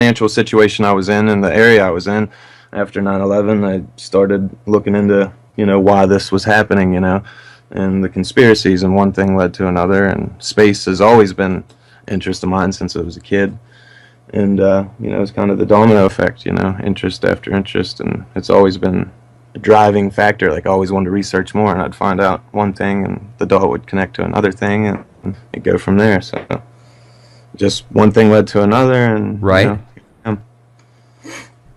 financial situation I was in and the area I was in after 9/11, I started looking into, why this was happening, and the conspiracies, and one thing led to another, and space has always been interest of mine since I was a kid. And, it's kind of the domino effect, interest after interest, and it's always been a driving factor. Like, I always wanted to research more, and I'd find out one thing, and the dot would connect to another thing, and it'd go from there. So just one thing led to another, and right.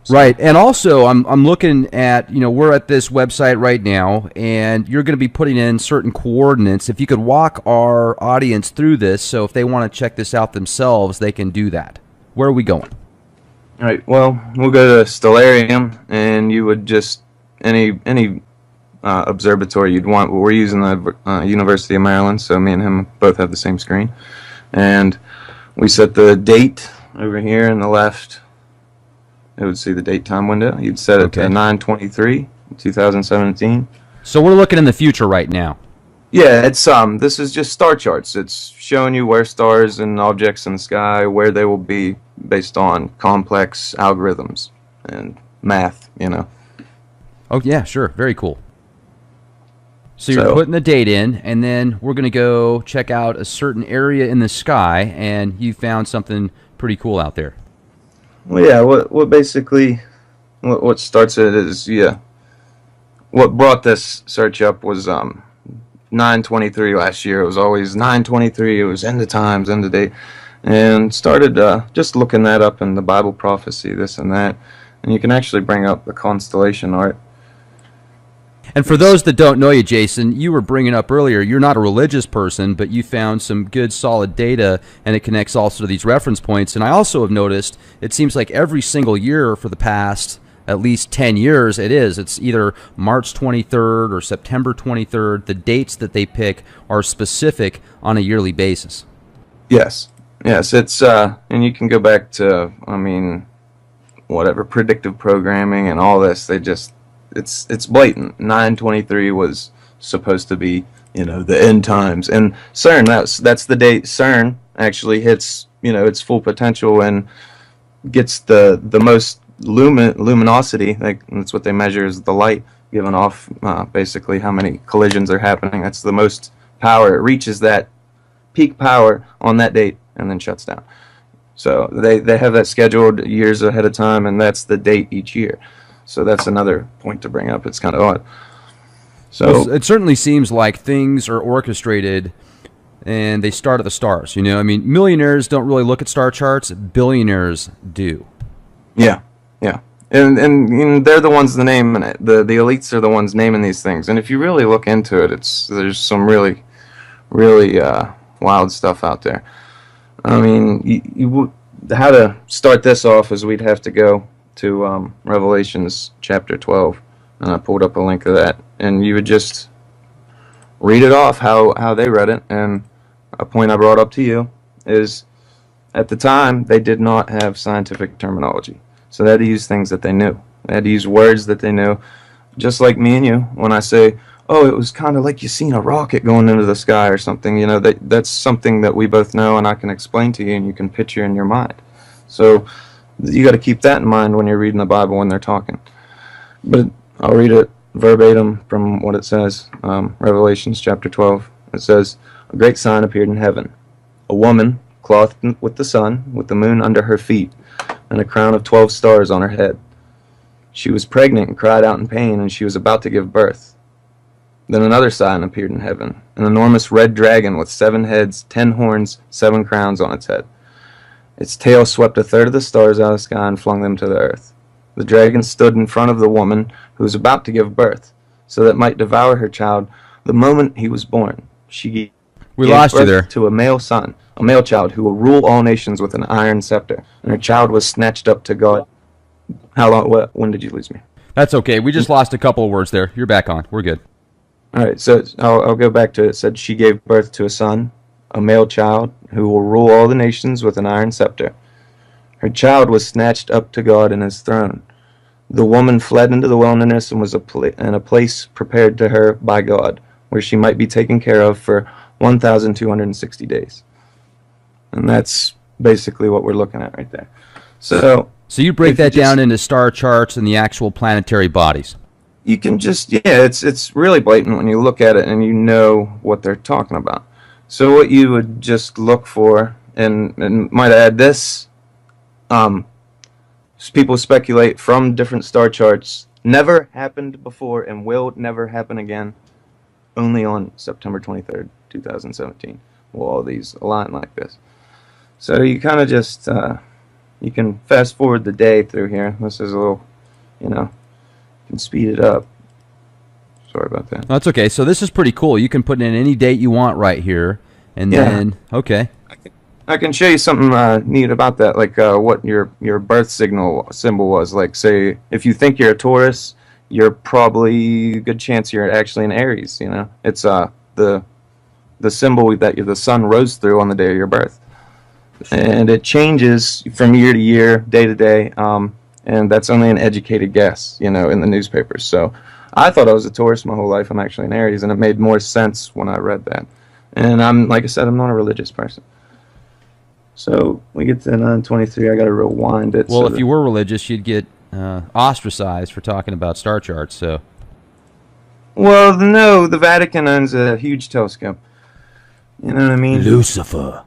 Right, and also I'm looking at, we're at this website right now, and you're going to be putting in certain coordinates. If you could walk our audience through this, so if they want to check this out themselves, they can do that. Where are we going? All right, well, we'll go to Stellarium, and you would just, any observatory you'd want. But we're using the University of Maryland, so me and him both have the same screen. And we set the date over here on the left. It would see the date time window. You'd set it to 9/23, 2017. So we're looking in the future right now. Yeah, it's this is just star charts. It's showing you where stars and objects in the sky, where they will be based on complex algorithms and math, Oh yeah, sure. Very cool. So you're putting the date in, and then we're going to go check out a certain area in the sky, and you found something pretty cool out there. Well, yeah, what starts it is, what brought this search up was 9/23 last year. It was always 9/23. It was end of times, end of date, and started just looking that up in the Bible prophecy, this and that, and you can actually bring up the constellation art. And for those that don't know you, Jason, you were bringing up earlier, you're not a religious person, but you found some good solid data, and it connects also to these reference points. And I also have noticed it seems like every single year for the past at least 10 years it's either March 23rd or September 23rd. The dates that they pick are specific on a yearly basis. Yes, it's and you can go back to, whatever, predictive programming and all this. It's blatant. 9/23 was supposed to be, the end times. And CERN, that's the date CERN actually hits, its full potential and gets the most luminosity. Like, that's what they measure, is the light given off, basically how many collisions are happening. That's the most power. It reaches that peak power on that date and then shuts down. So they have that scheduled years ahead of time, and that's the date each year. So that's another point to bring up. It's kind of odd. So it certainly seems like things are orchestrated and they start at the stars. Millionaires don't really look at star charts. Billionaires do. Yeah. And they're the ones naming it. The elites are the ones naming these things. And if you really look into it, there's some really, really wild stuff out there. How to start this off is we'd have to go to Revelations chapter 12, and I pulled up a link of that, and you would just read it off how they read it. And a point I brought up to you is, at the time, they did not have scientific terminology, so they had to use things that they knew. They had to use words that they knew, just like me and you. When I say, oh, it was kind of like you seen a rocket going into the sky or something, that's something that we both know, and I can explain to you, and you can picture in your mind. So you got to keep that in mind when you're reading the Bible when they're talking. But I'll read it verbatim from what it says. Revelations chapter 12. It says, "A great sign appeared in heaven. A woman clothed with the sun, with the moon under her feet, and a crown of 12 stars on her head. She was pregnant and cried out in pain, and she was about to give birth. Then another sign appeared in heaven, an enormous red dragon with 7 heads, 10 horns, 7 crowns on its head. Its tail swept a third of the stars out of the sky and flung them to the earth. The dragon stood in front of the woman who was about to give birth, so that it might devour her child the moment he was born. She gave birth to a male son, a male child who will rule all nations with an iron scepter. And her child was snatched up to God." How long? When did you lose me? That's okay. We just lost a couple of words there. You're back on. We're good. All right, so I'll go back to it. It said she gave birth to a son, a male child, who will rule all the nations with an iron scepter. Her child was snatched up to God and his throne. The woman fled into the wilderness and was in a place prepared to her by God, where she might be taken care of for 1,260 days. And that's basically what we're looking at right there. So you break if you that down just- into star charts and the actual planetary bodies. you can just, yeah, it's really blatant when you look at it and you know what they're talking about. So what you would just look for, and might add this, people speculate from different star charts, never happened before and will never happen again, only on September 23rd, 2017, will all these align like this. So you kind of just, you can fast forward the day through here. This is a little, you know, you can speed it up. Sorry about that. That's okay. So this is pretty cool. You can put in any date you want right here, and then okay. I can show you something neat about that, like what your birth symbol was. Like, say, if you think you're a Taurus, you're probably a good chance you're actually an Aries. You know, it's the symbol that the sun rose through on the day of your birth, and it changes from year to year, day to day, and that's only an educated guess, you know, in the newspapers. So I thought I was a Taurus my whole life. I'm actually an Aries, and it made more sense when I read that. And I'm, like I said, I'm not a religious person. So we get to 923. I got to rewind it. Well, if you were religious, you'd get ostracized for talking about star charts. So, well, no, the Vatican owns a huge telescope. You know what I mean? Lucifer.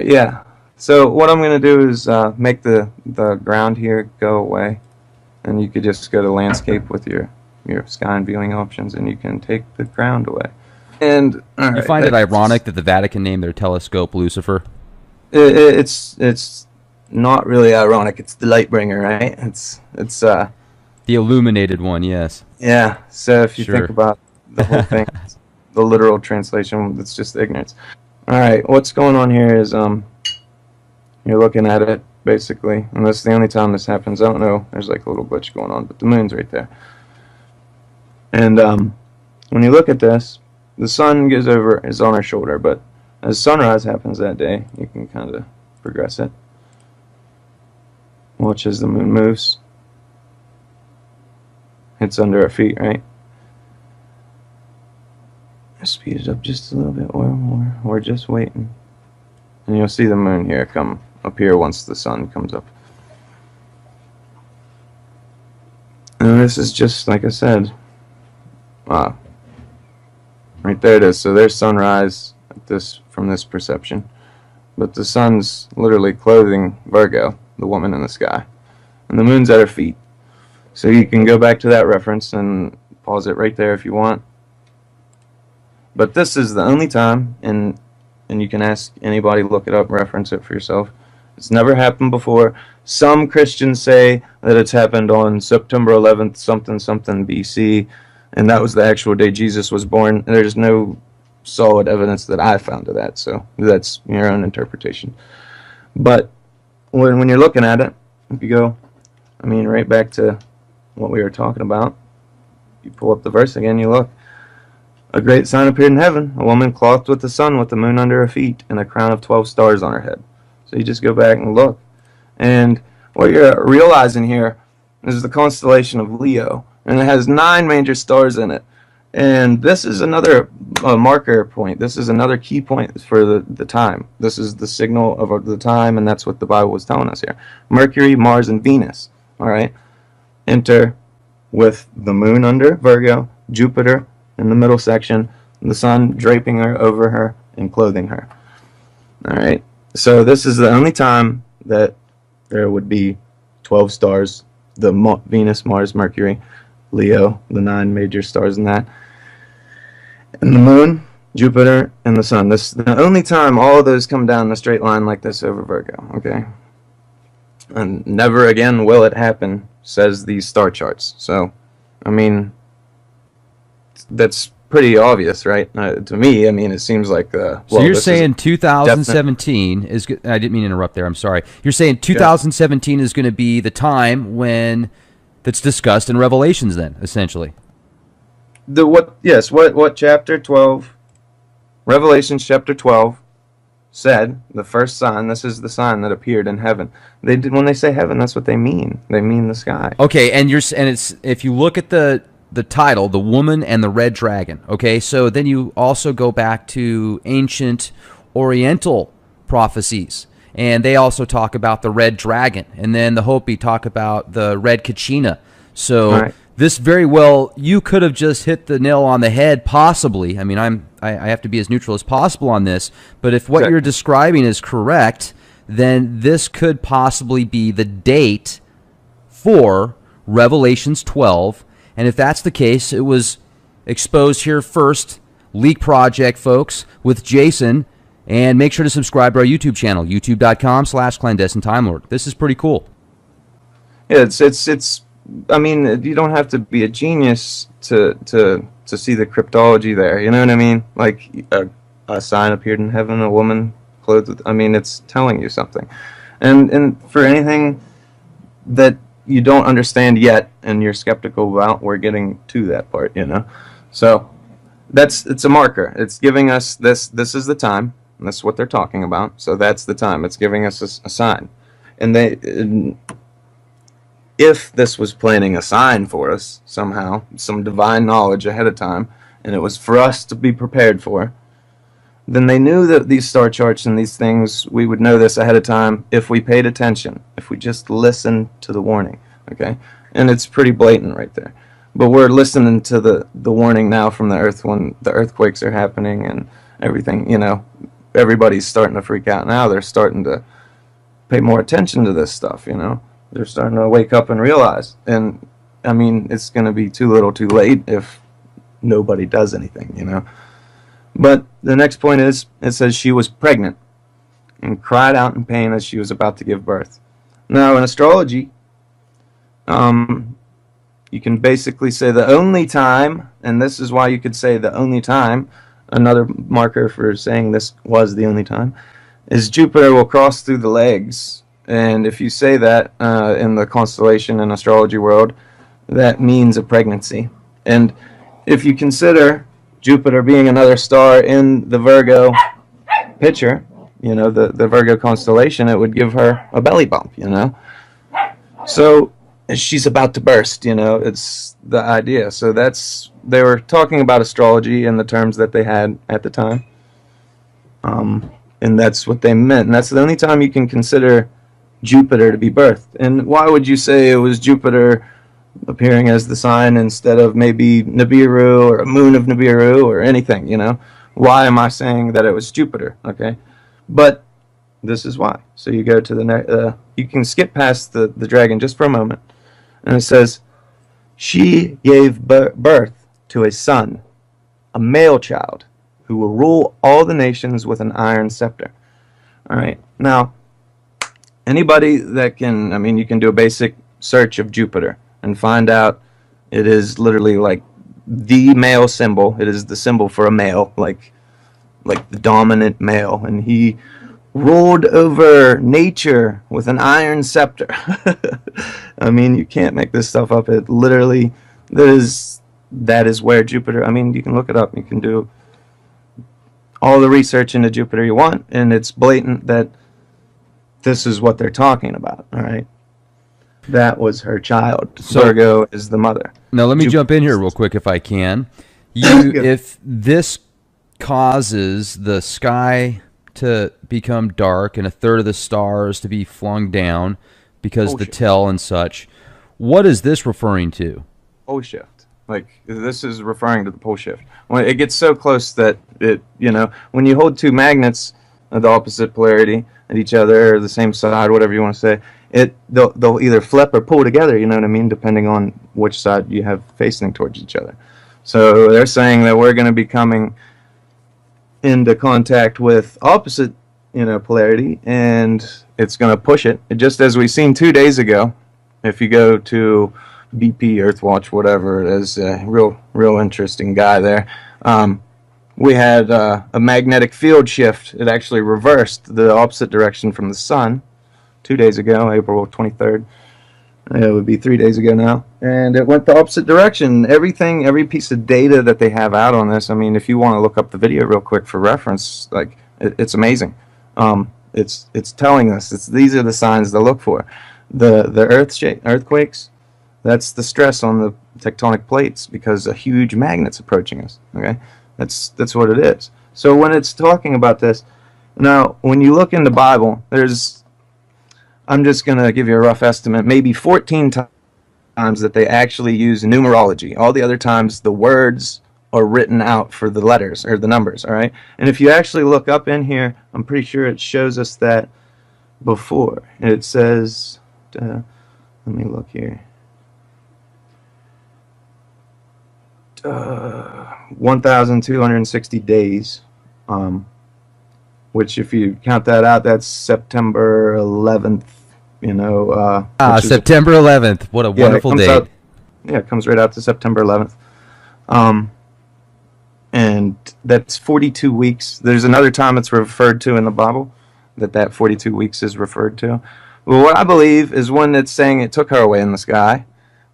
Yeah. So what I'm going to do is make the ground here go away, and you could just go to landscape with your sky and viewing options, and you can take the ground away. And You find it ironic that the Vatican named their telescope Lucifer? It's not really ironic. It's the light bringer, right? It's the illuminated one, yes. Yeah. So if you Sure. think about the whole thing, the literal translation, it's just ignorance. All right. What's going on here is you're looking at it basically, and that's the only time this happens. I don't know. There's like a little glitch going on, but the moon's right there. And when you look at this, the sun is on our shoulder, but as sunrise happens that day, you can kind of progress it. Watch as the moon moves. It's under our feet, right? Speed it up just a little bit or more. We're just waiting. And you'll see the moon here come appear once the sun comes up. And this is just, like I said, right there it is. So there's sunrise from this perception, but the sun's literally clothing Virgo, the woman in the sky, and the moon's at her feet. So you can go back to that reference and pause it right there if you want. But this is the only time, and you can ask anybody, look it up, reference it for yourself. It's never happened before. Some Christians say that it's happened on September 11th, something something BC, and that was the actual day Jesus was born. There's no solid evidence that I found of that, so that's your own interpretation. But when you're looking at it, if you go, I mean, right back to what we were talking about, you pull up the verse again, you look. A great sign appeared in heaven, a woman clothed with the sun with the moon under her feet and a crown of 12 stars on her head. So you just go back and look. And what you're realizing here is the constellation of Leo, and it has 9 major stars in it. And this is another marker point. This is another key point for the time. This is the signal of the time, and that's what the Bible was telling us here. Mercury, Mars, and Venus, all right, enter with the moon under Virgo, Jupiter in the middle section, the sun draping her over her and clothing her. All right, so this is the only time that there would be 12 stars, the Venus, Mars, Mercury, Leo, the 9 major stars in that, and the moon, Jupiter, and the sun. This is the only time all of those come down in a straight line like this over Virgo, okay? And never again will it happen, says these star charts. So, I mean, that's pretty obvious, right? To me, I mean, it seems like... so you're saying 2017 is... I didn't mean to interrupt there, I'm sorry. You're saying 2017 is going to be the time when... that's discussed in Revelations then, essentially. What chapter 12, Revelations chapter 12 said, the first sign, this is the sign that appeared in heaven. When they say heaven, that's what they mean. They mean the sky. Okay, and it's if you look at the title, The Woman and the Red Dragon, okay, so then you also go back to ancient Oriental prophecies. and they also talk about the red dragon, and then the Hopi talk about the red Kachina. So Right. this very well, you could have just hit the nail on the head, possibly. I mean, I have to be as neutral as possible on this, but if what Exactly. you're describing is correct, then this could possibly be the date for Revelations 12. And if that's the case, it was exposed here first, Leak Project, folks, with Jason. And make sure to subscribe to our YouTube channel, youtube.com/clandestine Time Lord. This is pretty cool. Yeah, it's. I mean, you don't have to be a genius to see the cryptology there. You know what I mean? Like a sign appeared in heaven, a woman clothed with. I mean, it's telling you something. And for anything that you don't understand yet and you're skeptical about, we're getting to that part. You know, so it's a marker. It's giving us this. This is the time. And that's what they're talking about. So that's the time. It's giving us a sign. And if this was planning a sign for us somehow, some divine knowledge ahead of time, and it was for us to be prepared for, then they knew that these star charts and these things, we would know this ahead of time if we paid attention, if we just listened to the warning. Okay? And it's pretty blatant right there. But we're listening to the warning now from the earth when the earthquakes are happening and everything, you know. Everybody's starting to freak out now. They're starting to pay more attention to this stuff, you know. They're starting to wake up and realize. And, I mean, it's going to be too little too late if nobody does anything, you know. But the next point is, it says she was pregnant and cried out in pain as she was about to give birth. Now, in astrology, you can basically say the only time, and this is why you could say the only time, another marker for saying this was the only time, is Jupiter will cross through the legs. And if you say that in the constellation and astrology world, that means a pregnancy. And if you consider Jupiter being another star in the Virgo picture, you know, the Virgo constellation, it would give her a belly bump, you know. So she's about to burst, you know, it's the idea. So they were talking about astrology in the terms that they had at the time. And that's what they meant. And that's the only time you can consider Jupiter to be birthed. And why would you say it was Jupiter appearing as the sign instead of maybe Nibiru or a moon of Nibiru or anything, you know? Why am I saying that it was Jupiter, okay? But this is why. So you go to the next, you can skip past the dragon just for a moment. And it says, she gave birth to a son, a male child, who will rule all the nations with an iron scepter. All right. Now, anybody that can, I mean, you can do a basic search of Jupiter and find out it is literally like the male symbol. It is the symbol for a male, like the dominant male. And he ruled over nature with an iron scepter. I mean, you can't make this stuff up. It literally, that is where Jupiter, I mean, you can look it up. You can do all the research into Jupiter you want, and it's blatant that this is what they're talking about, all right? That was her child. So, Virgo is the mother. Now, let me jump in here real quick if I can. If this causes the sky to become dark and a third of the stars to be flung down because the tell and such, what is this referring to? Pole shift. Like, this is referring to the pole shift. When it gets so close that it, you know, when you hold two magnets of the opposite polarity at each other or the same side, whatever you want to say, they'll either flip or pull together, you know what I mean, depending on which side you have facing towards each other. So they're saying that we're going to be coming into contact with opposite, you know, polarity, and it's going to push it. Just as we've seen 2 days ago, if you go to BP, Earthwatch, whatever it is, a real interesting guy there. We had a magnetic field shift. It actually reversed the opposite direction from the sun 2 days ago, April 23rd. It would be 3 days ago now. And it went the opposite direction. Everything, every piece of data that they have out on this, I mean, if you want to look up the video real quick for reference, like, it's amazing. It's telling us, these are the signs to look for. The earthquakes, that's the stress on the tectonic plates because a huge magnet's approaching us, okay? That's what it is. So when it's talking about this, Now, when you look in the Bible, there's, I'm just going to give you a rough estimate, maybe 14 times that they actually use numerology. All the other times, the words are written out for the letters or the numbers, all right? And if you actually look up in here, I'm pretty sure it shows us that before. It says, let me look here. 1,260 days, which if you count that out, that's September 11th, you know. September 11th. What a wonderful date. It comes right out to September 11th. And that's 42 weeks. There's another time it's referred to in the Bible that 42 weeks is referred to. Well, what I believe is when it's saying it took her away in the sky,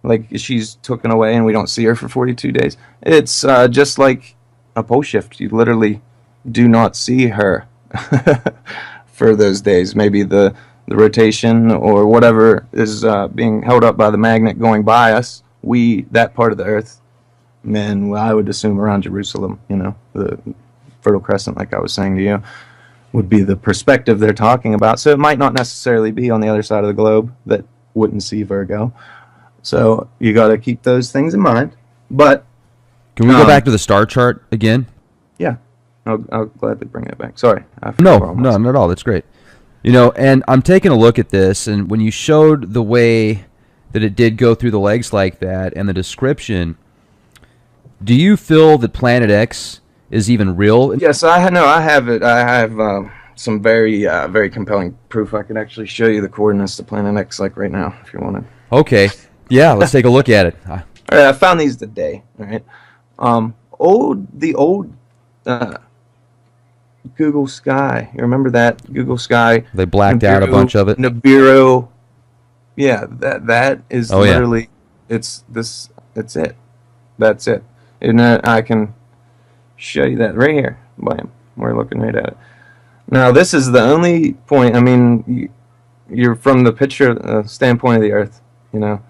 like she's taken away and we don't see her for 42 days. It's just like a pole shift. You literally do not see her for those days. Maybe the rotation or whatever is being held up by the magnet going by us. That part of the earth, man, I would assume around Jerusalem, you know, the Fertile Crescent, like I was saying to you, would be the perspective they're talking about. So it might not necessarily be on the other side of the globe that wouldn't see Virgo. So you got to keep those things in mind. But can we go back to the star chart again? Yeah, I'll gladly bring it back. Sorry. No, not at all. That's great. You know, and I'm taking a look at this, and when you showed the way that it did go through the legs like that and the description, do you feel that Planet X is even real? Yes, I have it. I have some very, very compelling proof. I could actually show you the coordinates to Planet X, like right now, if you wanted. Okay. Yeah, let's take a look at it. All right, I found these today. All right, the old Google Sky. You remember that Google Sky? They blacked out a bunch of it. NIBIRU. Yeah, that is literally. Yeah. It's it. That's it. And I can show you that right here. Bam. We're looking right at it. Now this is the only point. I mean, you're from the picture standpoint of the Earth, you know.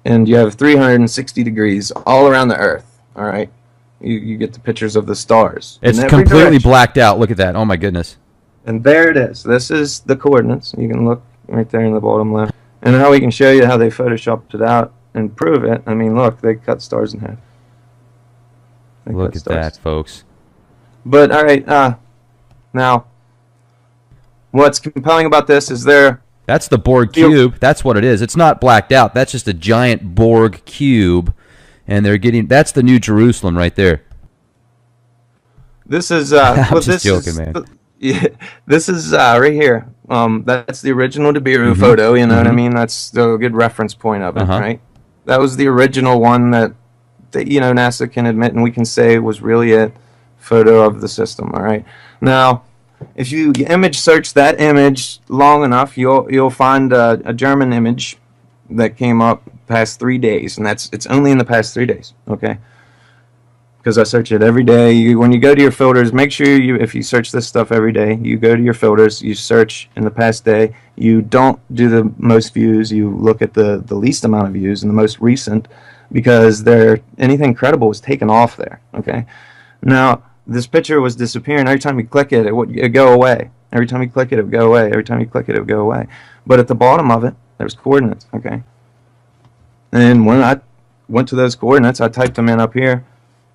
And you have 360 degrees all around the Earth, all right? You get the pictures of the stars. It's completely blacked out. Look at that. Oh, my goodness. And there it is. This is the coordinates. You can look right there in the bottom left. And how we can show you how they photoshopped it out and prove it. I mean, look, they cut stars in half. Look at that, folks. But, all right, now, what's compelling about this is that's the Borg cube. That's what it is. It's not blacked out. That's just a giant Borg cube, and that's the New Jerusalem right there. This is I'm just joking, man. Yeah, this is right here. That's the original NIBIRU photo. You know what I mean? That's a good reference point of it, right? That was the original one that you know NASA can admit and we can say was really a photo of the system. All right, now. If you image search that image long enough, you'll find a German image that came up past 3 days, and it's only in the past 3 days, okay? Because I search it every day. When you go to your filters, make sure if you search this stuff every day, you go to your filters, you search in the past day. You don't do the most views. You look at the least amount of views and the most recent, because anything credible was taken off there, okay? Now. This picture was disappearing. Every time you click it, it'd go away. Every time you click it, it would go away. Every time you click it, it would go away. But at the bottom of it, there's coordinates, okay? And when I went to those coordinates, I typed them in up here.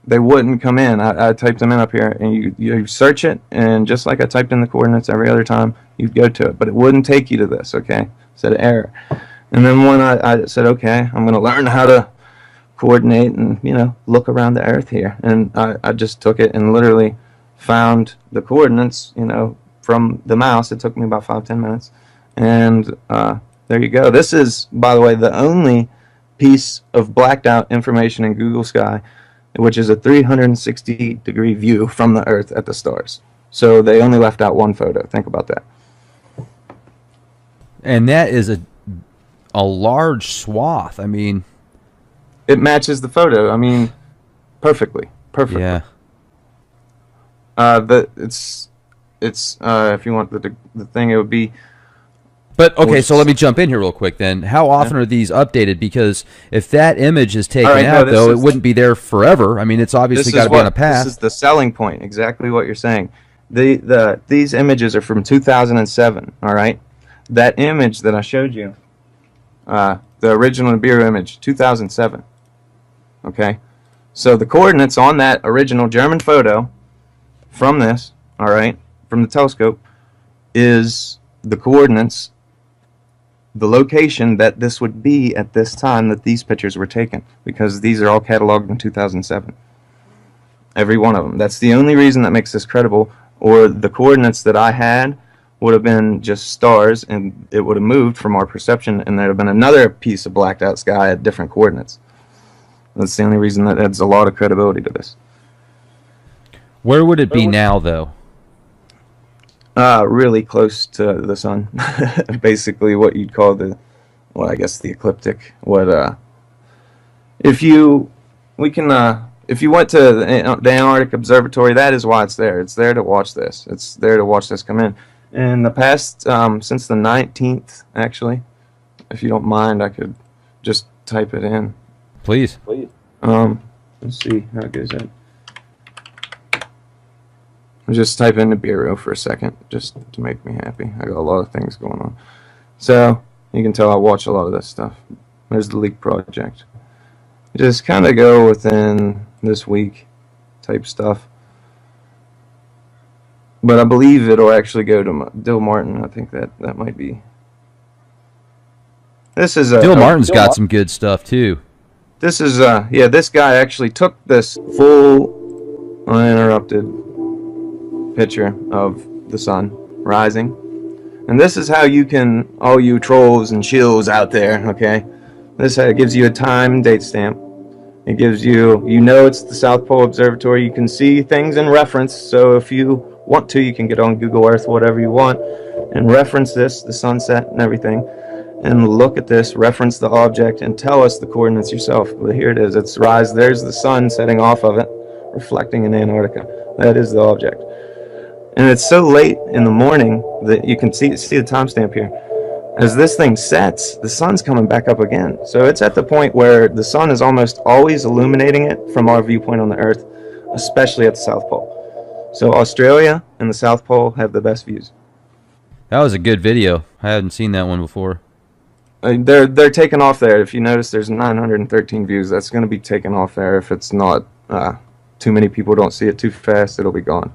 They wouldn't come in. I typed them in up here, and you search it, and just like I typed in the coordinates every other time, you'd go to it. But it wouldn't take you to this, okay? It said error. And then when I said, okay, I'm going to learn how to coordinate and look around the Earth here, and I just took it and literally found the coordinates from the mouse. It took me about 5-10 minutes, and there you go. This is, by the way, the only piece of blacked out information in Google Sky, which is a 360 degree view from the Earth at the stars. So they only left out one photo. Think about that. And that is a large swath. I mean, it matches the photo. I mean, perfectly. Yeah. It's if you want the thing, it would be. But okay, so let me jump in here real quick then. How often are these updated? Because if that image is taken out, it wouldn't be there forever. I mean, it's obviously got to be on a path. This is the selling point. Exactly what you're saying. These images are from 2007. All right, that image that I showed you, the original Nibiru image, 2007. Okay, so the coordinates on that original German photo from this, all right, from the telescope, is the coordinates, the location that this would be at this time that these pictures were taken, because these are all cataloged in 2007. Every one of them. That's the only reason that makes this credible, or the coordinates that I had would have been just stars, and it would have moved from our perception, and there would have been another piece of blacked out sky at different coordinates. That's the only reason that adds a lot of credibility to this. Where would it be now, though? Really close to the sun. Basically what you'd call the, well, I guess the ecliptic. If you went to the Antarctic Observatory, that is why it's there. It's there to watch this. It's there to watch this come in. In the past, since the 19th, actually, if you don't mind, I could just type it in. Please. Let's see how it goes in. I'll just type in Nibiru for a second, just to make me happy. I got a lot of things going on. So, you can tell I watch a lot of this stuff. There's the Leak Project. Just kind of go within this week type stuff. But I believe it'll actually go to Dill Martin. I think that might be. This is Dill Martin's got some good stuff too. This is yeah, this guy actually took this full uninterrupted picture of the sun rising. And this is how you can, all you trolls and shills out there, okay? This gives you a time and date stamp. It gives you, you know it's the South Pole Observatory. You can see things in reference, so if you want to, you can get on Google Earth, whatever you want, and reference this, the sunset and everything, and look at this, reference the object, and tell us the coordinates yourself. Well, here it is. It's rise. There's the sun setting off of it, reflecting in Antarctica. That is the object. And it's so late in the morning that you can see the timestamp here. As this thing sets, the sun's coming back up again. So it's at the point where the sun is almost always illuminating it from our viewpoint on the Earth, especially at the South Pole. So Australia and the South Pole have the best views. That was a good video. I hadn't seen that one before. They're taken off there. If you notice, there's 913 views. That's going to be taken off there. If it's not, too many people don't see it too fast, it'll be gone.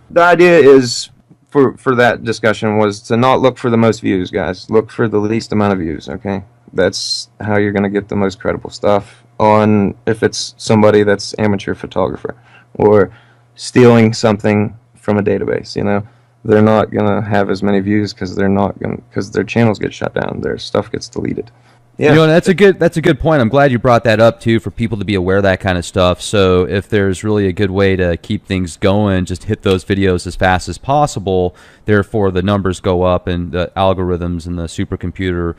The idea is, for that discussion, was to not look for the most views, guys. Look for the least amount of views, okay? That's how you're going to get the most credible stuff on, if it's somebody that's amateur photographer or stealing something from a database, you know? They're not going to have as many views because their channels get shut down. Their stuff gets deleted. Yeah. You know, that's a good point. I'm glad you brought that up too, for people to be aware of that kind of stuff. So if there's really a good way to keep things going, just hit those videos as fast as possible. Therefore, the numbers go up, and the algorithms and the supercomputer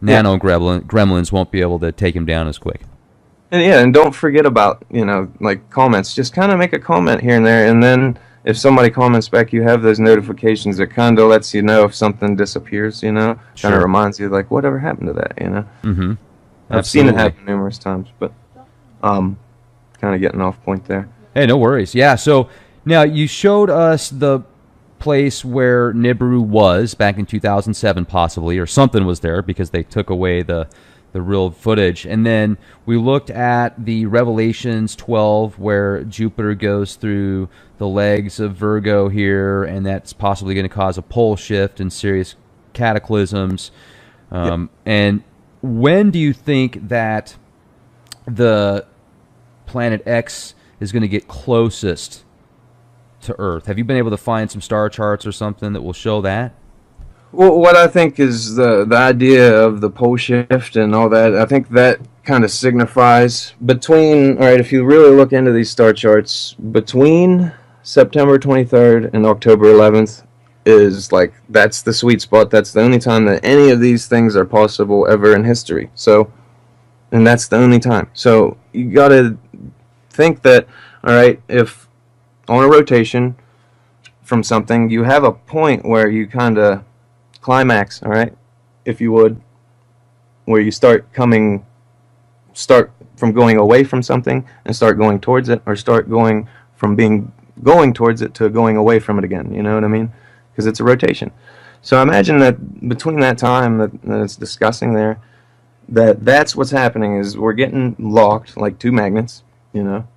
nano gremlins won't be able to take them down as quick. And yeah, and don't forget about, you know, like comments. Just kind of make a comment here and there, and then if somebody comments back, you have those notifications that kind of lets you know if something disappears, you know? Sure. Kind of reminds you, like, whatever happened to that, you know? Mm-hmm. I've seen it happen numerous times, but kind of getting off point there. Hey, no worries. Yeah, so now you showed us the place where Nibiru was back in 2007 possibly, or something was there because they took away the real footage. And then we looked at the Revelations 12 where Jupiter goes through the legs of Virgo here, and that's possibly going to cause a pole shift and serious cataclysms. Yep. And when do you think that the planet X is going to get closest to Earth? Have you been able to find some star charts or something that will show that? Well, what I think is the idea of the pole shift and all that, I think that kind of signifies between, all right, if you really look into these star charts, between September 23rd and October 11th is like, that's the sweet spot. That's the only time that any of these things are possible ever in history. So, and that's the only time. So you got to think that, all right, if on a rotation from something, you have a point where you kind of climax, all right, if you would, where you start from going away from something and start going towards it, or start going from being going towards it to going away from it again. You know what I mean? Because it's a rotation. So imagine that between that time that it's discussing there, that's what's happening is we're getting locked like two magnets, you know,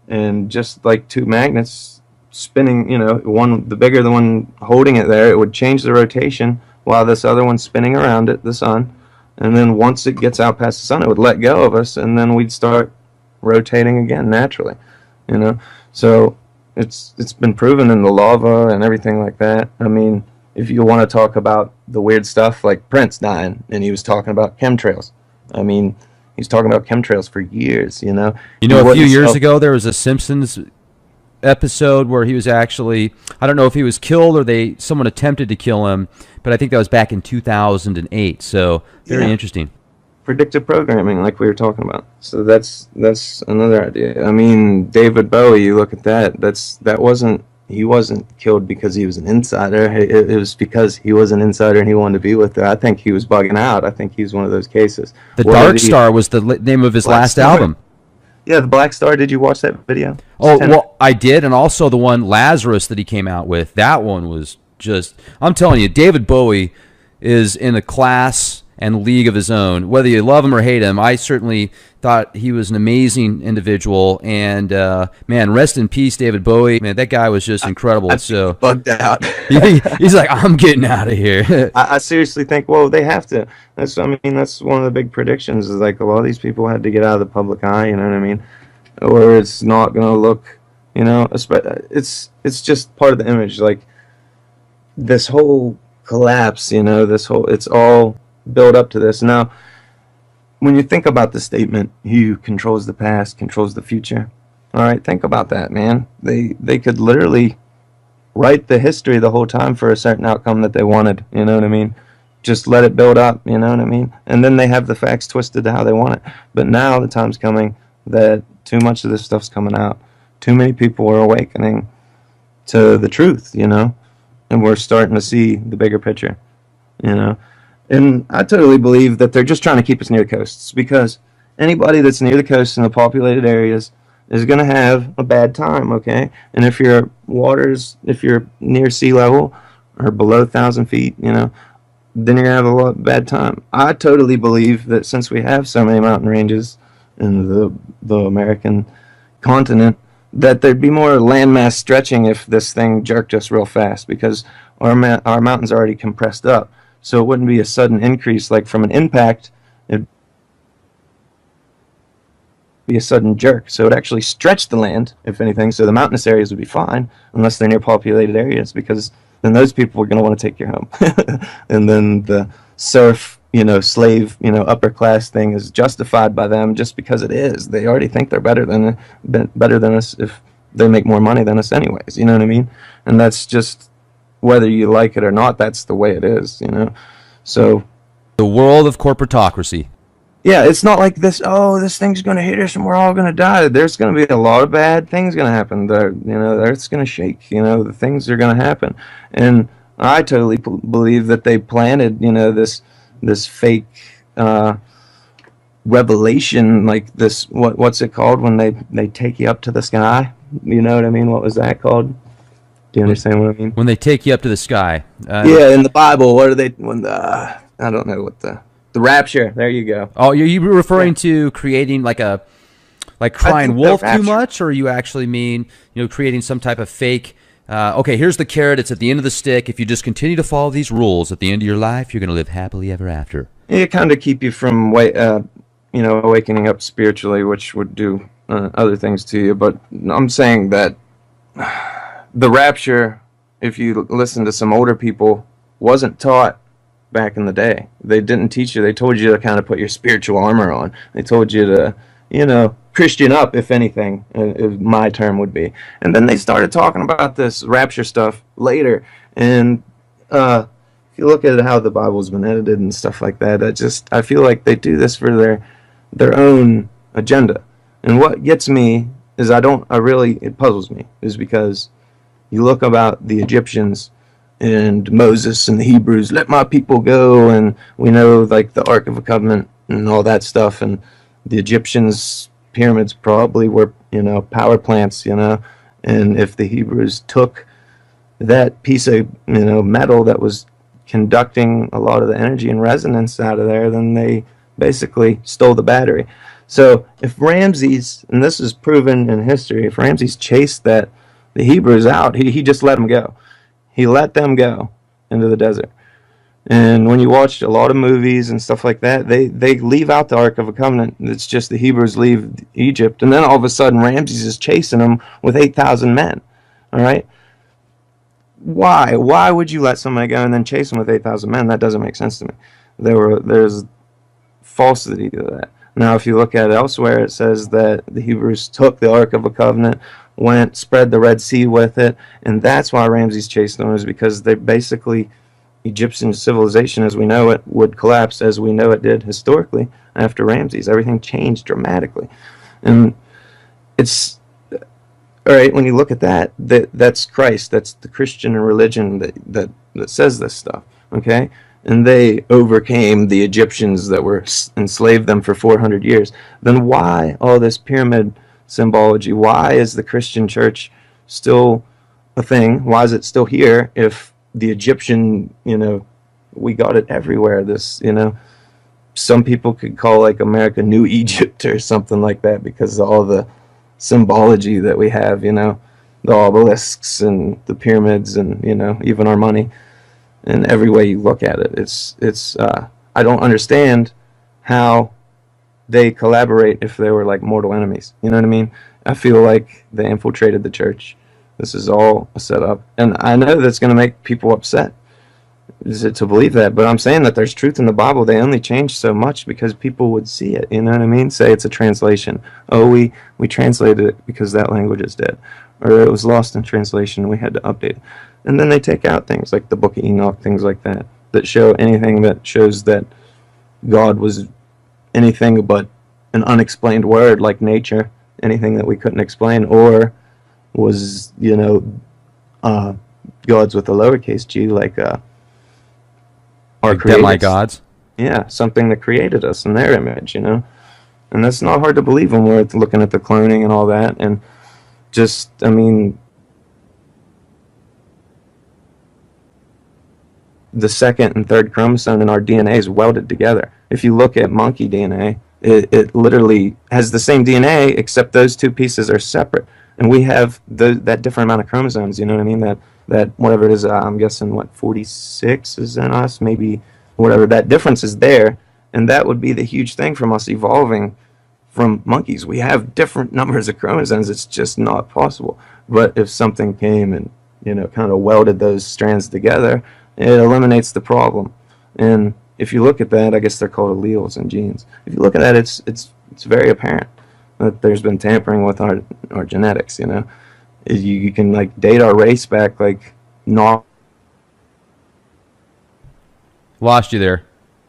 and just like two magnets spinning, you know, the bigger the one holding it there, it would change the rotation while this other one's spinning around it, the sun, and then once it gets out past the sun, it would let go of us, and then we'd start rotating again naturally, you know. So it's been proven in the lava and everything like that. I mean, if you want to talk about the weird stuff like Prince dying and he was talking about chemtrails, I mean, he's talking about chemtrails for years, you know. You know, a few years ago there was a Simpsons episode where he was actually, I don't know if he was killed or someone attempted to kill him, but I think that was back in 2008. So very interesting. Predictive programming, like we were talking about. So that's another idea. I mean, David Bowie, you look at that. He wasn't killed because he was an insider. It was because he was an insider and he wanted to be with her. I think he was bugging out. I think he's one of those cases. The Dark Star was the name of his last album. Yeah, the Black Star. Did you watch that video? Oh, well, I did, and also the one Lazarus that he came out with. That one was just, I'm telling you, David Bowie is in a class and league of his own. Whether you love him or hate him, I certainly thought he was an amazing individual. And man, rest in peace, David Bowie. Man, that guy was just incredible. So bugged out. He's like, I'm getting out of here. I seriously think, well, they have to. That's one of the big predictions. Is like a lot of these people had to get out of the public eye. You know what I mean? Or it's not going to look. You know, it's just part of the image. Like this whole collapse. You know, it's all build up to this. Now, when you think about the statement, he who controls the past controls the future. All right, think about that, man. They could literally write the history the whole time for a certain outcome that they wanted. You know what I mean? Just let it build up. You know what I mean? And then they have the facts twisted to how they want it. But now the time's coming that too much of this stuff's coming out. Too many people are awakening to the truth. You know, and we're starting to see the bigger picture. You know. And I totally believe that they're just trying to keep us near the coasts, because anybody that's near the coast in the populated areas is going to have a bad time, okay? And if you're near sea level or below 1,000 feet, you know, then you're going to have a bad time. I totally believe that since we have so many mountain ranges in the American continent, that there'd be more landmass stretching if this thing jerked us real fast, because our mountains are already compressed up. So it wouldn't be a sudden increase like from an impact. It'd be a sudden jerk. So it would actually stretch the land, if anything. So the mountainous areas would be fine, unless they're near populated areas, because then those people are going to want to take your home. And then the serf, you know, slave, you know, upper class thing is justified by them just because it is. They already think they're better than us if they make more money than us anyways. You know what I mean? And that's just, whether you like it or not, that's the way it is, you know. So the world of corporatocracy. Yeah, it's not like this thing's going to hit us and we're all going to die. There's going to be a lot of bad things going to happen. You know, the Earth's going to shake. You know, the things are going to happen. And I totally believe that they planted, you know, this fake revelation, like this, what's it called when they take you up to the sky? You know what I mean? What was that called? Do you understand what I mean? When they take you up to the sky. Yeah, in the Bible, what are they? I don't know what the rapture. There you go. Oh, you referring to creating like crying wolf too much, or you actually mean, you know, creating some type of fake? Okay, here's the carrot. It's at the end of the stick. If you just continue to follow these rules, at the end of your life, you're going to live happily ever after. It kind of keep you from awakening up spiritually, which would do other things to you. But I'm saying that the rapture, if you listen to some older people, wasn't taught back in the day. They didn't teach you. They told you to kind of put your spiritual armor on. They told you to, you know, Christian up, if anything, my term would be. And then they started talking about this rapture stuff later. And if you look at how the Bible's been edited and stuff like that, I feel like they do this for their own agenda. And what gets me is it puzzles me, is because you look about the Egyptians and Moses and the Hebrews, let my people go, and we know like the Ark of the Covenant and all that stuff, and the Egyptians' pyramids probably were, you know, power plants, you know, And if the Hebrews took that piece of metal that was conducting a lot of the energy and resonance out of there, then they basically stole the battery. So if Ramses, and this is proven in history, if Ramses chased the Hebrews out, he just let them go. He let them go into the desert. And when you watch a lot of movies and stuff like that, they leave out the Ark of the Covenant. It's just the Hebrews leave Egypt, and then all of a sudden Ramses is chasing them with 8,000 men. All right? Why? Why would you let somebody go and then chase them with 8,000 men? That doesn't make sense to me. There's falsity to that. Now, if you look at it elsewhere, it says that the Hebrews took the Ark of the Covenant, went, spread the Red Sea with it, and that's why Ramses chased them, is because they basically, Egyptian civilization as we know it would collapse as we know it did historically after Ramses. Everything changed dramatically. And it's, all right, when you look at that's Christ, that's the Christian religion that says this stuff, okay? And they overcame the Egyptians that were enslaved them for 400 years. Then why all this pyramid symbology? Why is the Christian church still a thing? Why is it still here if the Egyptian, we got it everywhere? This, some people could call like America New Egypt or something like that because of all the symbology that we have, the obelisks and the pyramids and, even our money. And every way you look at it, it's I don't understand how they collaborate if they were like mortal enemies. You know what I mean? I feel like they infiltrated the church. This is all a setup, and I know that's going to make people upset to believe that. But I'm saying that there's truth in the Bible. They only changed so much because people would see it. You know what I mean? Say it's a translation. Oh, we translated it because that language is dead, or it was lost in translation. We had to update it. And then they take out things like the Book of Enoch, things like that, that show anything that shows that God was anything but an unexplained word like nature, anything that we couldn't explain, or was, gods with a lowercase g, like our like creators. demigods? Yeah, something that created us in their image, And that's not hard to believe when we're looking at the cloning and all that. And just, the second and third chromosome in our DNA is welded together. If you look at monkey DNA, it literally has the same DNA, except those two pieces are separate. And we have that different amount of chromosomes, you know what I mean? That whatever it is, I'm guessing, 46 is in us, maybe whatever. That difference is there, and that would be the huge thing from us evolving from monkeys. We have different numbers of chromosomes. It's just not possible. But if something came and, kind of welded those strands together, it eliminates the problem. And if you look at that, I guess they're called alleles and genes. If you look at that, it's very apparent that there's been tampering with our genetics. You can like date our race back like not Lost you there.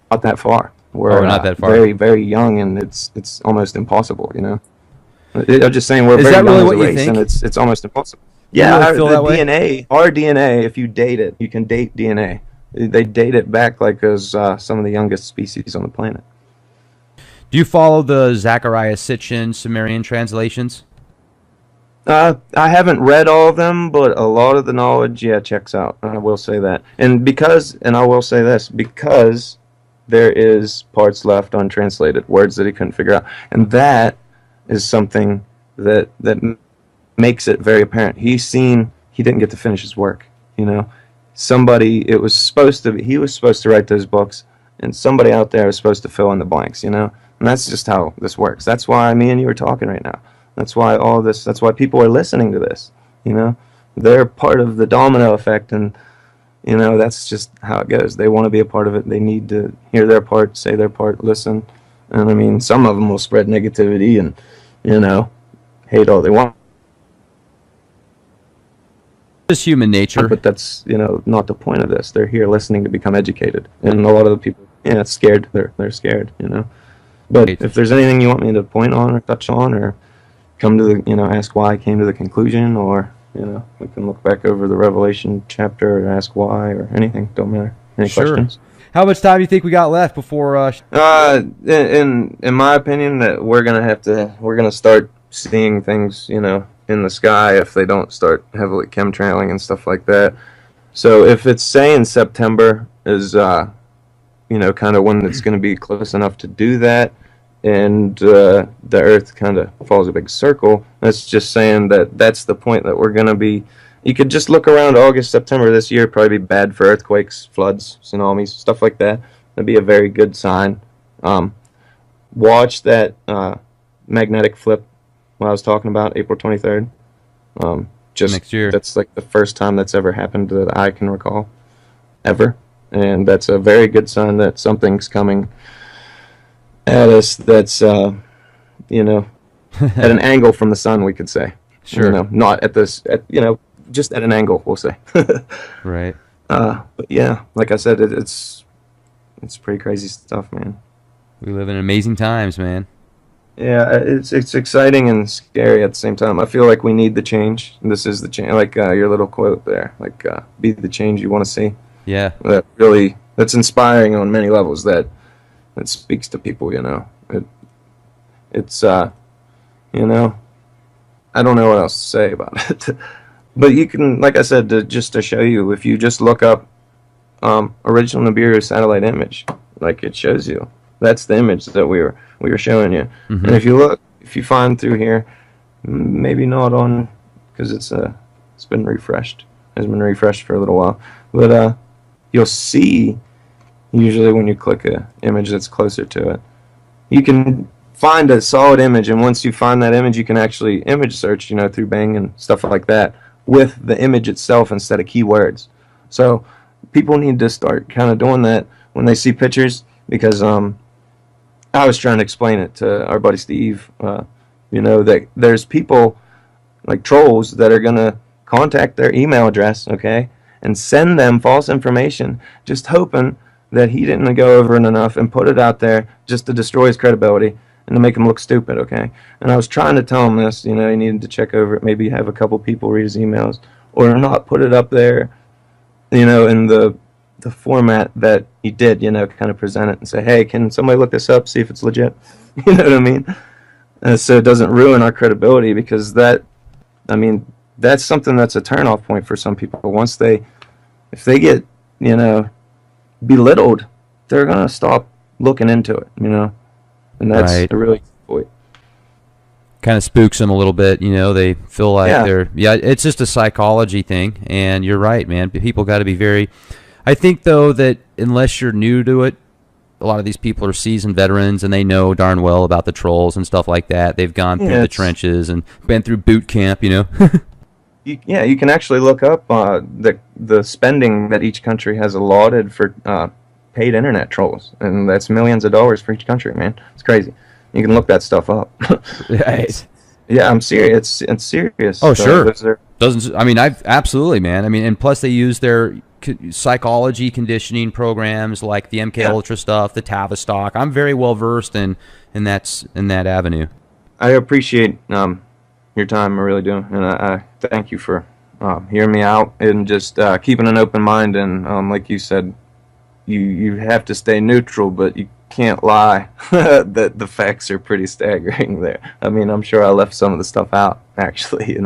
that far. We're not that far. Very, very young, and it's almost impossible. I'm just saying we're Is very that really young as what a you race, think? and it's almost impossible. You Yeah, really feel the that way? DNA, our DNA, if you date it, you can date DNA. They date it back like as some of the youngest species on the planet. Do you follow the Zechariah Sitchin Sumerian translations? I haven't read all of them, but a lot of the knowledge, checks out. I will say that. And I will say this, because there is parts left untranslated, words that he couldn't figure out. And that is something that makes it very apparent. He didn't get to finish his work, He was supposed to write those books, and somebody out there was supposed to fill in the blanks, And that's just how this works. That's why me and you are talking right now. That's why people are listening to this, They're part of the domino effect, and, that's just how it goes. They want to be a part of it. They need to hear their part, say their part, listen. And, some of them will spread negativity and, hate all they want. Just human nature. But that's, not the point of this. They're here listening to become educated. And a lot of the people, scared. They're scared, But if there's anything you want me to point on or touch on or come to the, ask why I came to the conclusion, or, we can look back over the Revelation chapter and ask why, or anything. Don't matter. Any questions? How much time do you think we got left before? In my opinion, that we're gonna start seeing things, in the sky if they don't start heavily chemtrailing and stuff like that. So if it's saying September is, kind of when it's going to be close enough to do that, and the Earth kind of follows a big circle, that's just saying that that's the point that we're going to be. You could just look around August, September this year, probably be bad for earthquakes, floods, tsunamis, stuff like that. That'd be a very good sign. Watch that magnetic flip what I was talking about, April 23rd. Just Next year. That's like the first time that's ever happened that I can recall, ever. And that's a very good sign that something's coming at us that's, at an angle from the sun, we could say. Sure. Not at this, just at an angle, we'll say. Right. But yeah, like I said, it's pretty crazy stuff, man. We live in amazing times, man. Yeah, it's exciting and scary at the same time. I feel like we need the change. This is the change, like your little quote there, like be the change you want to see. Yeah. That's inspiring on many levels. That speaks to people. It's I don't know what else to say about it. But you can, like I said, just to show you, if you just look up original Nibiru satellite image, like it shows you. That's the image that we were showing you. Mm-hmm. And if you find through here, maybe not on, because it's been refreshed. It's been refreshed for a little while, but you'll see usually when you click a image that's closer to it, you can find a solid image, and once you find that image, you can actually image search, through Bing and stuff like that with the image itself instead of keywords. So people need to start kind of doing that when they see pictures, because I was trying to explain it to our buddy Steve, that there's people like trolls that are going to contact their email address, okay, and send them false information, just hoping that he didn't go over it enough and put it out there just to destroy his credibility and to make him look stupid, okay? And I was trying to tell him this, he needed to check over it, maybe have a couple people read his emails, or not put it up there, in the format that he did, kind of present it and say, hey, can somebody look this up, see if it's legit? You know what I mean? So it doesn't ruin our credibility, because that's something that's a turnoff point for some people. If they get, belittled, they're going to stop looking into it, and that's Right. a really good point. Kind of spooks them a little bit, they feel like it's just a psychology thing. And you're right, man. People got to be very, I think though that unless you're new to it, a lot of these people are seasoned veterans and they know darn well about the trolls and stuff like that. They've gone through the trenches and been through boot camp, You can actually look up the spending that each country has allotted for paid internet trolls, and that's millions of dollars for each country, man. It's crazy. You can look that stuff up. Right. Yeah, I'm serious. It's serious. Oh, sure. I've absolutely, man. And plus they use their psychology conditioning programs like the MK Ultra stuff, the Tavistock. I'm very well versed in that avenue. I appreciate your time, I really do, and I thank you for hearing me out and just keeping an open mind. And like you said, you have to stay neutral, but you can't lie. That the facts are pretty staggering there. I'm sure I left some of the stuff out, actually,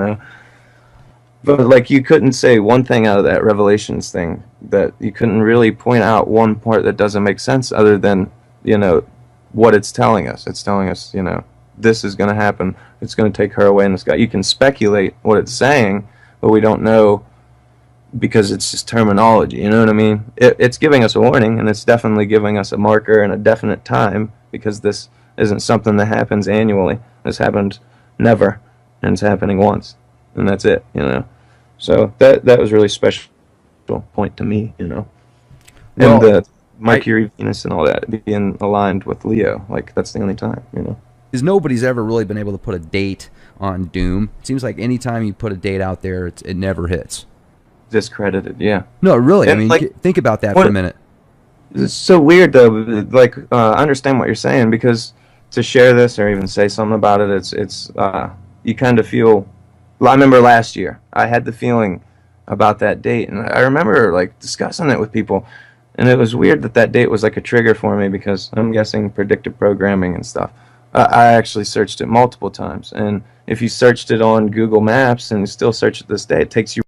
But like, you couldn't say one thing out of that Revelations thing, that you couldn't really point out one part that doesn't make sense other than, what it's telling us. It's telling us, this is going to happen. It's going to take her away in the sky. You can speculate what it's saying, but we don't know, because it's just terminology, you know what I mean? It's giving us a warning, and it's definitely giving us a marker and a definite time, because this isn't something that happens annually. This happened never, and it's happening once, and that's it, So that was really special point to me, Well, and the Mercury, Venus, and all that being aligned with Leo, like that's the only time, Is nobody's ever really been able to put a date on doom. It seems like anytime you put a date out there, it never hits. Discredited, yeah. No, really. And Think about that for a minute. It's so weird, though. Like, I understand what you're saying, because to share this or even say something about it, it's you kind of feel. I remember last year, I had the feeling about that date, and I remember like discussing it with people, and it was weird that date was like a trigger for me, because I'm guessing predictive programming and stuff. I actually searched it multiple times, and if you searched it on Google Maps and still search it this day, it takes you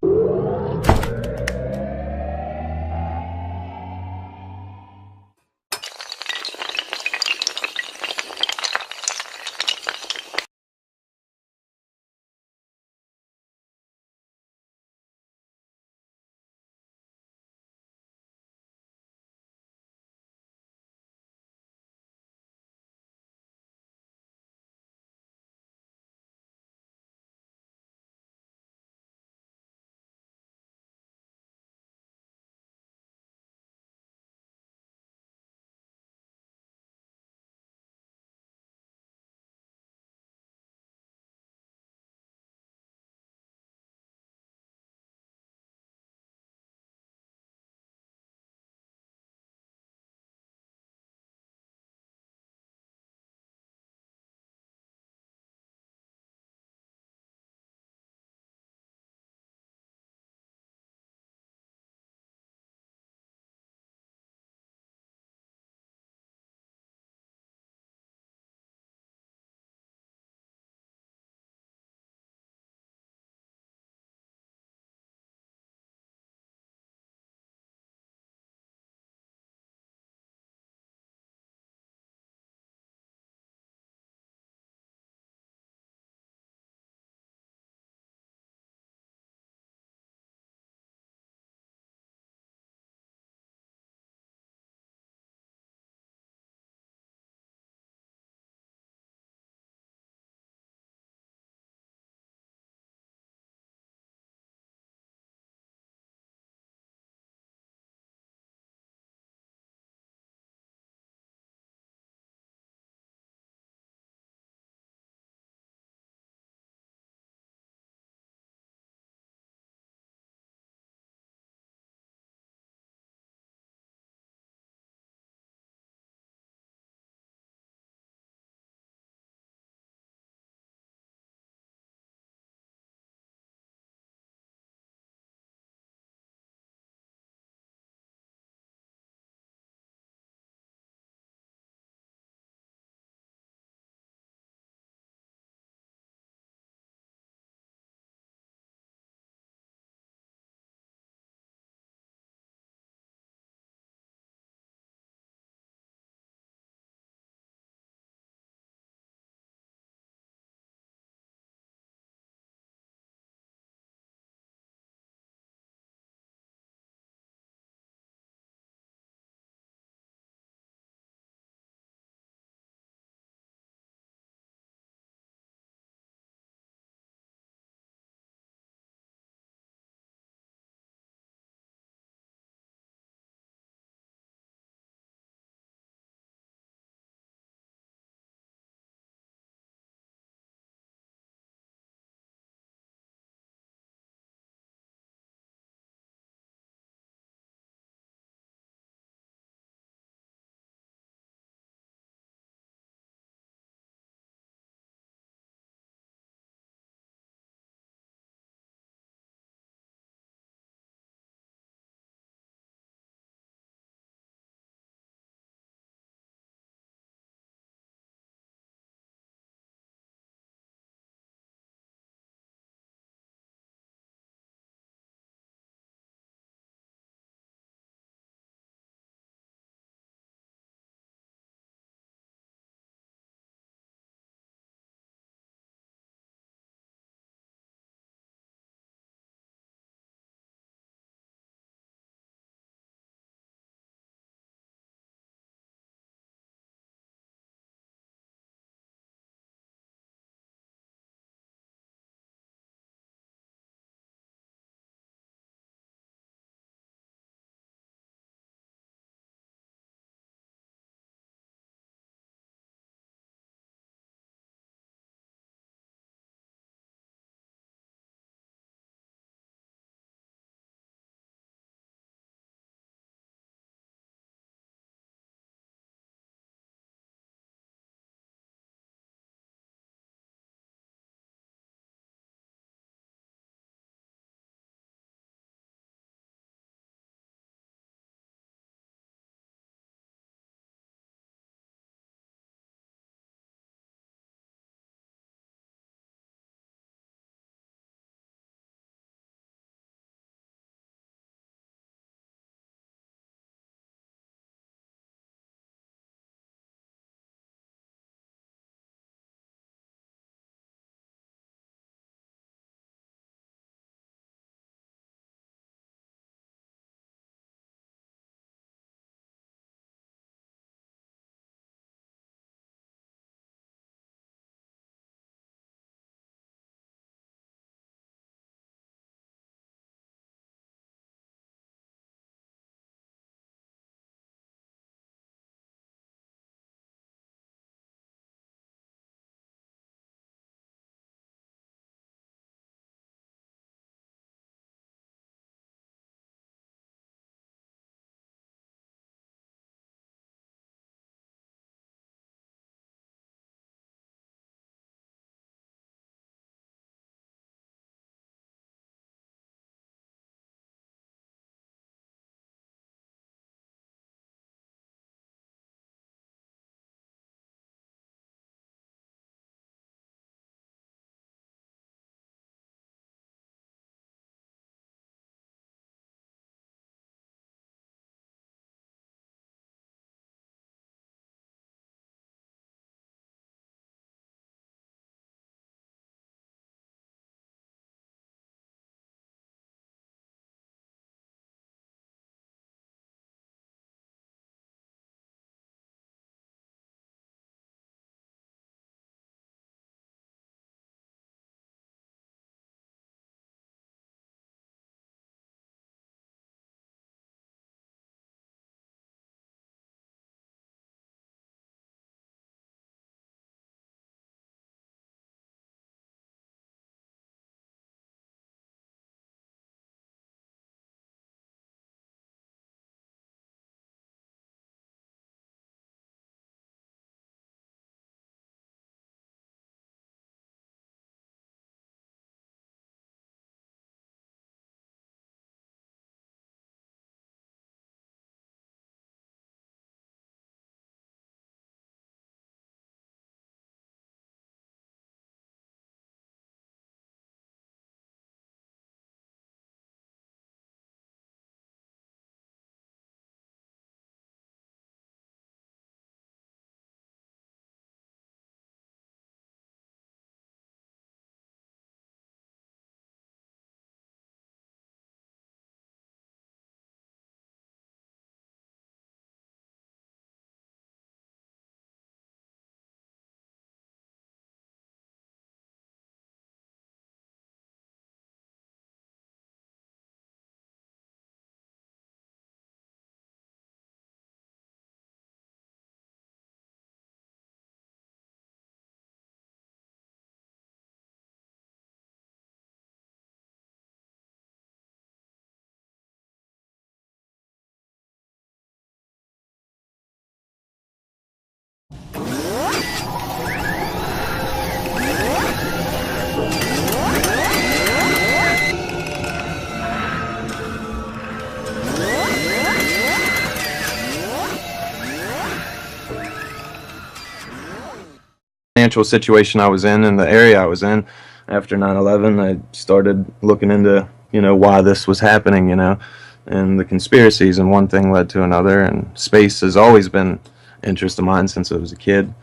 financial situation I was in and the area I was in after 9/11, I started looking into, why this was happening, and the conspiracies, and one thing led to another, and space has always been interest of mine since I was a kid.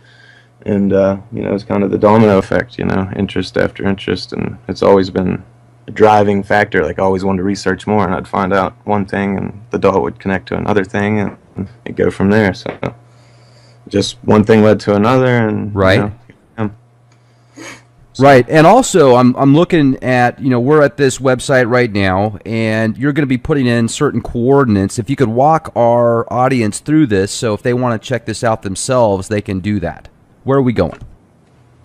And, it's kind of the domino effect, interest after interest, and it's always been a driving factor. Like, I always wanted to research more, and I'd find out one thing, and the dot would connect to another thing, and it'd go from there. So just one thing led to another, and right. Right, and also I'm looking at, we're at this website right now, and you're going to be putting in certain coordinates. If you could walk our audience through this, so if they want to check this out themselves, they can do that. Where are we going?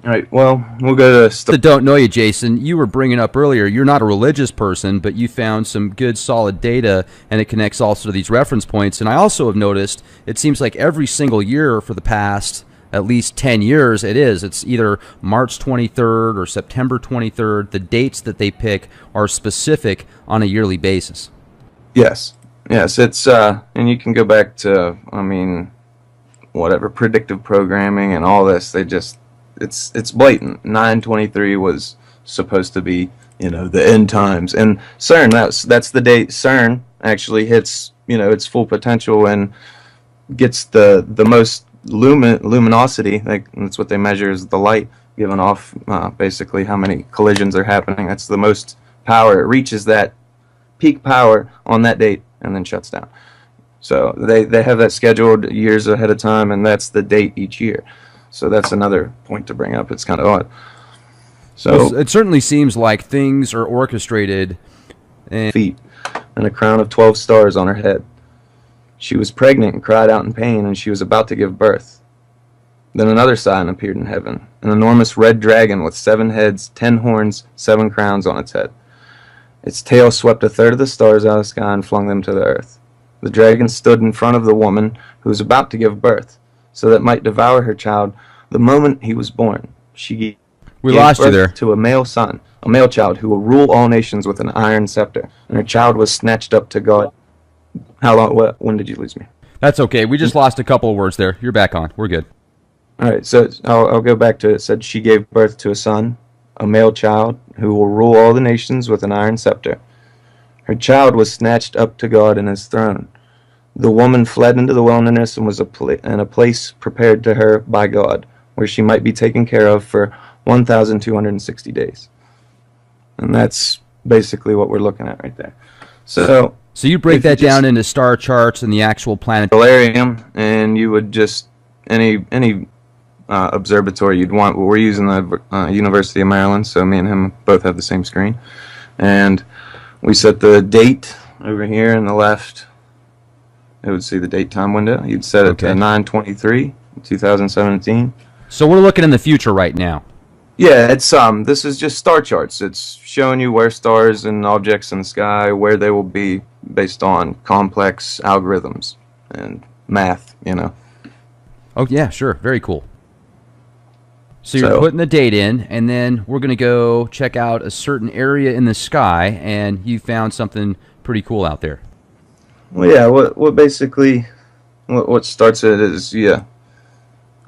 All right, well, we'll go to... That don't know you, Jason, you were bringing up earlier, you're not a religious person, but you found some good solid data, and it connects also to these reference points. And I also have noticed, it seems like every single year for the past at least 10 years, it's either March 23rd or September 23rd. The dates that they pick are specific on a yearly basis. Yes, it's, and you can go back to, whatever, predictive programming and all this, it's blatant. 9/23 was supposed to be, the end times. And CERN, that's the date CERN actually hits, its full potential and gets the most luminosity. Like, that's what they measure, is the light given off, basically how many collisions are happening. That's the most power. It reaches that peak power on that date and then shuts down. So they have that scheduled years ahead of time, and that's the date each year. So that's another point to bring up. It's kind of odd. So well, it certainly seems like things are orchestrated. Feet and a crown of 12 stars on her head. She was pregnant and cried out in pain, and she was about to give birth. Then another sign appeared in heaven, an enormous red dragon with 7 heads, 10 horns, 7 crowns on its head. Its tail swept a third of the stars out of the sky and flung them to the earth. The dragon stood in front of the woman who was about to give birth, so that it might devour her child the moment he was born. She gave birth to a male son, a male child who will rule all nations with an iron scepter, and her child was snatched up to God. How long? When did you lose me? That's okay. We just lost a couple of words there. You're back on. We're good. All right, so I'll go back to it. It said she gave birth to a son, a male child, who will rule all the nations with an iron scepter. Her child was snatched up to God in his throne. The woman fled into the wilderness and was in a place prepared to her by God, where she might be taken care of for 1,260 days. And that's basically what we're looking at right there. So you break that down into star charts and the actual planet. Solarium, and you would just any observatory you'd want. Well, we're using the University of Maryland, so me and him both have the same screen, and we set the date over here on the left. It would see the date time window. You'd set it to 9/23, 2017. So we're looking in the future right now. Yeah, it's this is just star charts. It's showing you where stars and objects in the sky, where they will be based on complex algorithms and math, Oh yeah, sure. Very cool. So you're putting the date in, and then we're going to go check out a certain area in the sky, and you found something pretty cool out there. Well, yeah, what basically what starts it is,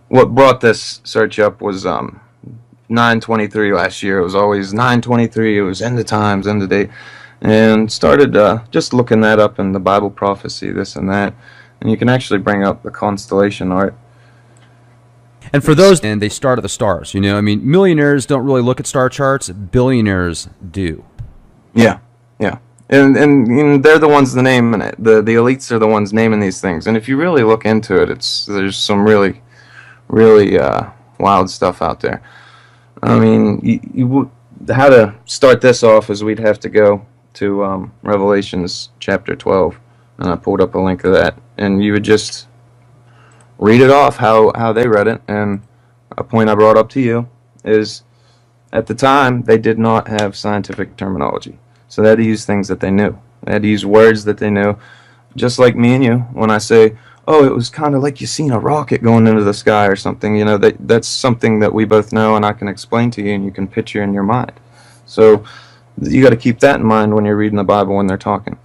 what brought this search up was 9/23 last year. It was always 9/23. It was end of times, end of date, and started just looking that up in the Bible prophecy, this and that, and you can actually bring up the constellation art. And for those, and they start at the stars. Millionaires don't really look at star charts. Billionaires do. Yeah. And they're the ones naming it. The elites are the ones naming these things. And if you really look into it, there's some really wild stuff out there. How to start this off is we'd have to go to Revelations chapter 12, and I pulled up a link of that, and you would just read it off how they read it. And a point I brought up to you is, at the time, they did not have scientific terminology. So they had to use things that they knew. They had to use words that they knew. Just like me and you, when I say, oh, it was kind of like you seen a rocket going into the sky or something, that's something that we both know and I can explain to you and you can picture in your mind. So you got to keep that in mind when you're reading the Bible when they're talking.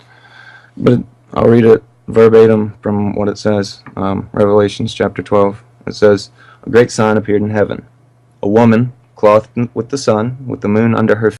But I'll read it verbatim from what it says. Revelations chapter 12. It says, "A great sign appeared in heaven. a woman clothed with the sun, with the moon under her